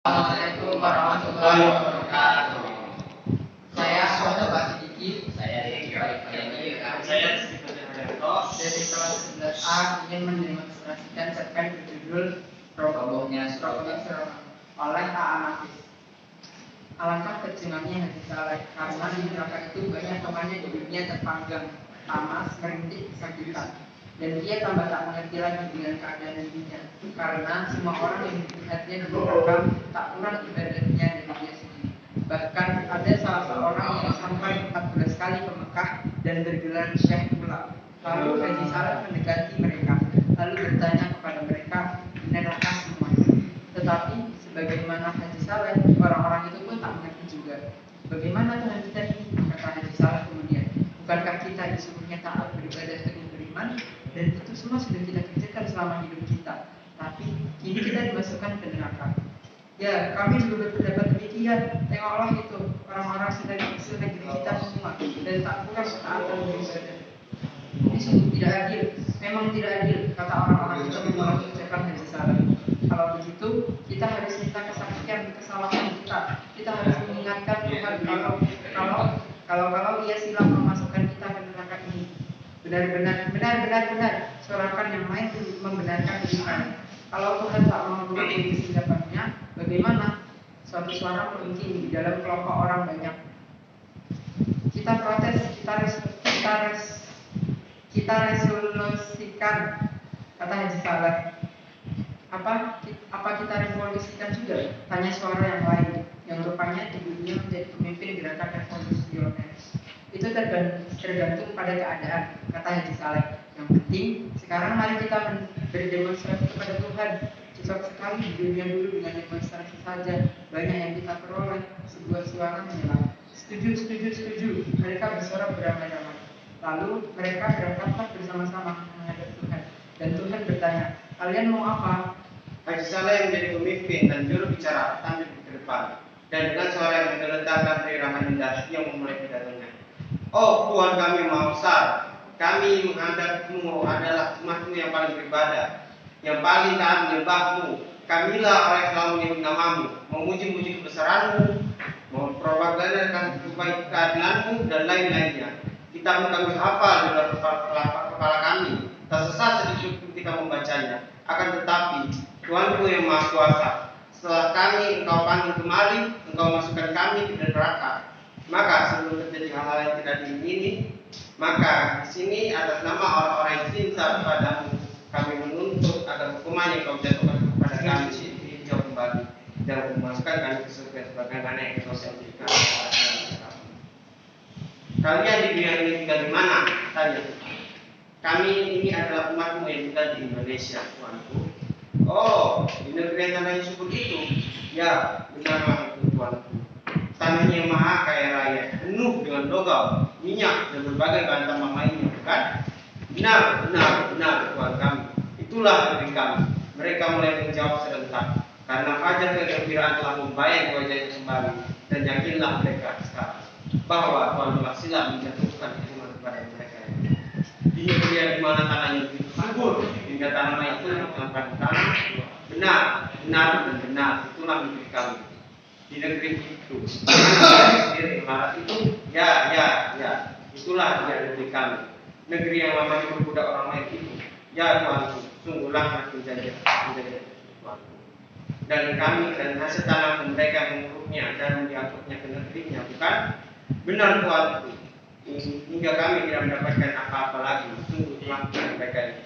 Assalamualaikum warahmatullahi wabarakatuh. Saya Pak Sidiki. Saya Diki. Saya dari kelas 11A ingin mendemonstrasikan cerpen berjudul Robohnya oleh A.A. Nafis. Alangkah kecemangnya hati Saleh karena di neraka itu banyak temannya di dunia terpanggang, tamas, merintih, kesakitan. Dan dia tambah tak mengerti lagi dengan keadaan dirinya, karena semua orang yang dilihatnya di neraka tak kurang ibadahnya dari dia sendiri. Bahkan ada salah seorang yang sampai 14 kali ke Mekah dan bergelar Syekh pula. Lalu Haji Saleh mendekati mereka, lalu bertanya kepada mereka, di neraka semuanya. Tetapi sebagaimana Haji Saleh, orang-orang itu pun tak mengerti juga. Bagaimana Tuhan kita ini? Kata Haji Saleh kemudian. Bukankah kita disuruhnya taat beribadah teguh beriman? Dan itu semua sudah kita kerjakan selama hidup kita. Tapi kini kita dimasukkan ke neraka. Ya, kami juga berpendapat demikian. Tengoklah itu, orang-orang senegeri kita semua dan tak kurang ketaatan beribadah. Ini sungguh tidak adil. Memang tidak adil, kata orang-orang itu menolak ucapan Haji Saleh. Kalau begitu, kita harus minta kesaksian kesalahan kita. Kita harus mengingatkan Tuhan kalau ia silap memasukkan kita ke neraka ini. Benar, suarakan yang lain membenarkan diri kami. Kalau Tuhan tak mau mengakui kesindapannya, bagaimana? Suatu suara melingking di dalam kelompok orang banyak. Kita protes, kita resolusikan, kata Haji Saleh. Apa kita revolusikan juga? Tanya suara yang lain, yang rupanya di dunia menjadi pemimpin gerakan revolusioner. Itu tergantung pada keadaan, kata Haji Saleh. Yang penting, sekarang mari kita berdemonstrasi kepada Tuhan. Susah sekali di dunia dulu dengan demonstrasi saja. Banyak yang kita peroleh. Sebuah suara menyela. Setuju. Mereka bersorak beramai-ramai. Lalu mereka berangkatlah bersama-sama menghadap Tuhan. Dan Tuhan bertanya, kalian mau apa? Haji Saleh menjadi pemimpin dan juru bicara tampil ke depan. Dan dengan suara yang menggelegar dan berirama indah, ia memulai pidatonya. Oh Tuhan kami Maha Besar, kami menghadapmu adalah umatmu yang paling beribadah, yang paling taat menyembahmu. Kamilah orang yang selalu menyebut namamu, memuji-muji kebesaranmu, mempropagandakan keadilanmu dan lain-lainnya. Kitabmu kami hafal di dalam kepala kami, tak sesat sedikit pun kita membacanya. Akan tetapi Tuhanku yang Maha Kuasa, setelah kami engkau panggil kemari, engkau masukkan kami ke neraka. Maka sebelum terjadi hal-hal yang tidak diingini, maka di sini atas nama orang-orang yang cinta kepadamu, kami menuntut agar hukuman yang kau jatuhkan kepada kami ditinjau kembali dan memasukkan kami ke surga sebagaimana yang kau janjikan kepada kami. Kalian di dunia ini tinggal di mana? Tanya. Kami ini adalah umatmu yang tinggal di Indonesia, Tuanku. Oh, di negeri yang tanahnya subur itu? Ya, benarlah itu, Tuanku. Tanahnya maha kaya raya, penuh dengan logam, minyak dan berbagai bahan tambang lainnya, bukan? Benar, Tuhan kami. Itulah negeri kami. Mereka mulai menjawab serentak, karena fajar kegembiraan telah membayang wajahnya kembali, dan yakinlah mereka sekarang bahwa Tuhan telah silap menjatuhkan hukuman kepada mereka. Di negeri di mana tanahnya begitu subur, hingga tanaman itu menggunakan tanah. Benar, itulah negeri kami. Di negeri itu, sendiri imarat itu, ya, itulah dia negeri kami. Negeri yang lamanya berbudak orang lain itu, ya Tuanku, sungguhlah menjadi Tuanku. Dan kami dan hasil tanah mereka menguruknya dan diangkutnya ke negerinya, bukan? Benar Tuanku, hingga kami tidak mendapatkan apa-apa lagi, sungguh telah mereka itu.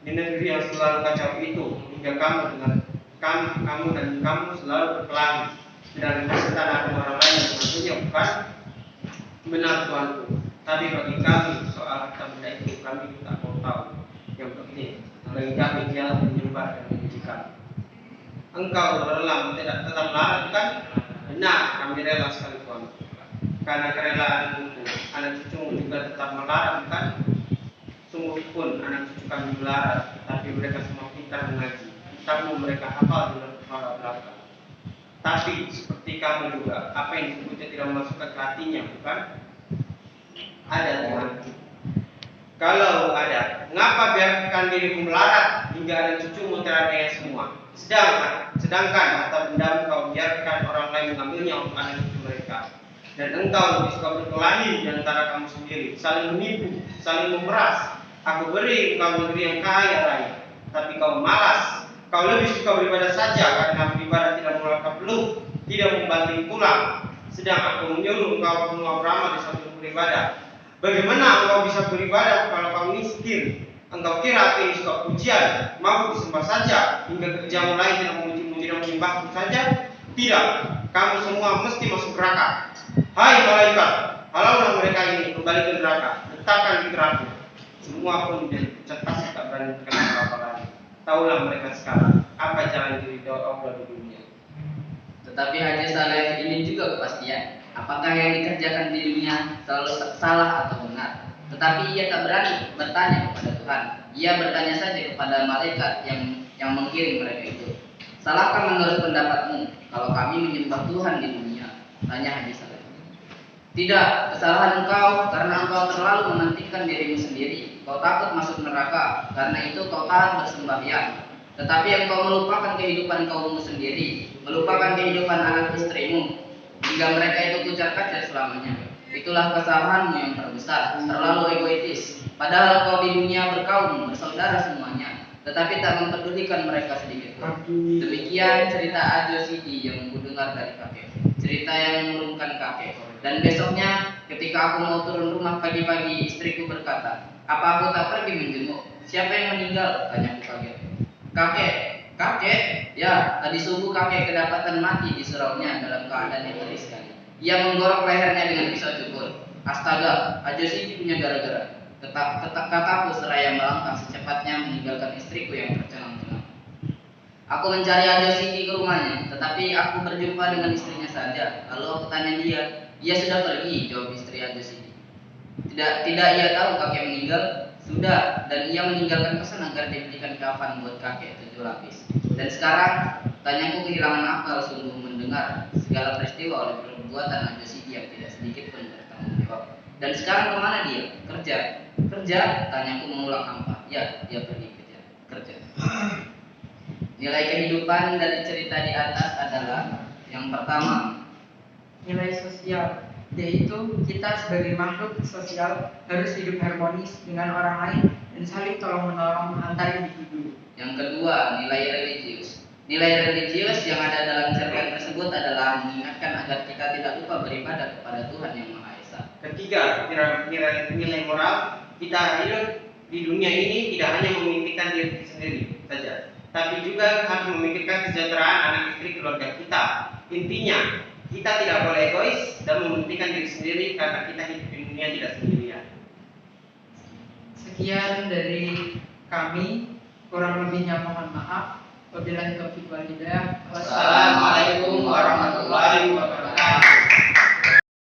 Di negeri yang selalu kacau itu, hingga kamu dan kamu selalu berkelahi dan tanah orang lain yang mengakuinya, bukan? Benar Tuanku, tapi bagi kami soal harta benda itu kami tak mau tahu. Yang penting bagi kami dialah menyembah dan memuji kami. Engkau rela tetap melarang, bukan? Benar, kami rela sekali Tuanku. Karena kerelaan itu anak cucumu juga tetap melarang, bukan? Sungguh pun anak cucu kami melarang, tapi mereka semua pintar mengaji. Kitabmu mereka hafal di dalam kepala belakang. Tapi seperti kamu juga, apa yang disebutnya tidak memasukkan ke hatinya, bukan? Ada Tuhan. Kalau ada, mengapa biarkan dirimu melarat hingga ada cucumu teraniaya semua? Sedangkan harta bendamu kau biarkan orang lain mengambilnya untuk anak cucu mereka. Dan engkau lebih suka berkelahi di antara kamu sendiri, saling menipu, saling memeras. Aku beri engkau negeri yang kaya raya, tapi kau malas. Kau lebih suka beribadah saja, karena beribadah tidak mengeluarkan peluh, tidak membanting tulang. Sedang aku menyuruh engkau semua beramal di suatu beribadah. Bagaimana engkau bisa beribadah kalau kau miskin? Engkau kira aku ini suka pujian, mau disembah saja, hingga kerjamu lain tidak memujimu, tidak menyembahku saja? Tidak, kamu semua mesti masuk neraka. Hai malaikat, halaulah mereka ini kembali ke neraka, letakkan di neraka. Semua pun menjadi cepat, tak berani berkata apa lagi. Taulah mereka sekarang apa jalan diri Allah di dunia. Tetapi Haji Saleh ini juga kepastian, apakah yang dikerjakan di dunia selalu salah atau benar. Tetapi ia tak berani bertanya kepada Tuhan. Ia bertanya saja kepada malaikat yang mengiring mereka itu. Salahkah menurut pendapatmu kalau kami menyembah Tuhan di dunia? Tanya Haji Saleh. Tidak, kesalahan engkau karena engkau terlalu mementingkan dirimu sendiri. Kau takut masuk neraka, karena itu kau tahan bersembahyang. Tetapi engkau melupakan kehidupan kaummu sendiri, melupakan kehidupan anak istrimu, hingga mereka itu kucar-kacir selamanya. Itulah kesalahanmu yang terbesar, terlalu egois. Padahal kau di dunia berkaum, bersaudara semuanya, tetapi tak mempedulikan mereka sedikit pun. Demikian cerita Ajo Sidi yang kudengar dari kakek, cerita yang mengurungkan kakek. Dan besoknya ketika aku mau turun rumah pagi-pagi, istriku berkata, apa aku tak pergi menjenguk? Siapa yang meninggal? Tanyaku kaget. Kakek? Ya, tadi subuh kakek kedapatan mati di suraunya dalam keadaan yang ngeri sekali. Ia menggorok lehernya dengan pisau cukur. Astaga, Ajo Sidi punya gara-gara. Kataku seraya melangkah secepatnya meninggalkan istriku yang tercengang-cengang. Aku mencari Ajo Sidi ke rumahnya, tetapi aku berjumpa dengan istrinya saja. Lalu aku tanya dia sudah pergi, jawab istri Ajo Sidi. Tidak ia tahu kakek meninggal? Sudah, dan ia meninggalkan pesan agar diberikan kafan buat kakek 7 lapis. Dan sekarang, tanyaku kehilangan akal sungguh mendengar segala peristiwa oleh perbuatan Ajo Sidi yang tidak sedikit pun bertanggung jawab. Dan sekarang kemana dia? Kerja? Tanyaku mengulang hampa. Ya, dia pergi kerja. Nilai kehidupan dari cerita di atas adalah yang pertama, nilai sosial, yaitu kita sebagai makhluk sosial harus hidup harmonis dengan orang lain dan saling tolong-menolong antar individu. Yang kedua, nilai religius. Nilai religius yang ada dalam cerpen tersebut adalah mengingatkan agar kita tidak lupa beribadah kepada Tuhan yang Maha Esa. Ketiga, nilai moral, kita hidup di dunia ini tidak hanya memikirkan diri sendiri saja, tapi juga harus memikirkan kesejahteraan anak istri keluarga kita. Intinya, kita tidak boleh egois dan mementingkan diri sendiri karena kita hidup di dunia tidak sendirian. Sekian dari kami, kurang lebihnya mohon maaf. Wabillahi taufiq wal hidayah.